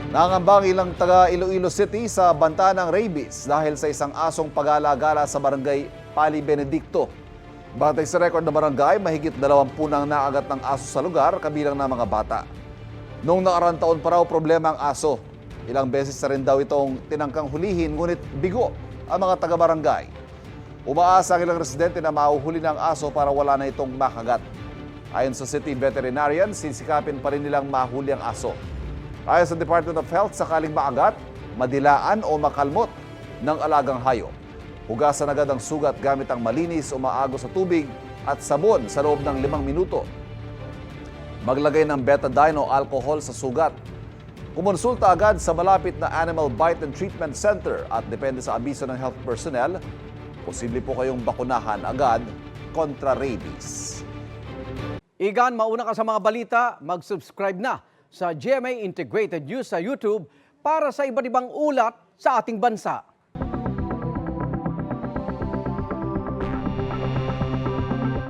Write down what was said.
Nangangamba ang ilang taga Iloilo City sa banta ng rabies dahil sa isang asong pag-alagala sa barangay Pali Benedicto. Batay sa record ng barangay, mahigit 20 nang naagat ng aso sa lugar, kabilang na mga bata. Noong nakaraang taon pa raw problema ang aso. Ilang beses na rin daw itong tinangkang hulihin, ngunit bigo ang mga taga-barangay. Umaasa ang ilang residente na mahuhuli ng aso para wala na itong makagat. Ayon sa city veterinarian, sisikapin pa rin nilang mahuli ang aso. Ayon sa Department of Health, sakaling maagat, madilaan o makalmot ng alagang hayop. Hugasan agad ang sugat gamit ang malinis o maagos sa tubig at sabon sa loob ng 5 minuto. Maglagay ng betadine o alcohol sa sugat. Kumonsulta agad sa malapit na Animal Bite and Treatment Center at depende sa abiso ng health personnel, posible po kayong bakunahan agad kontra rabies. Igan, mauna ka sa mga balita, mag-subscribe na sa GMA Integrated News sa YouTube para sa iba't ibang ulat sa ating bansa.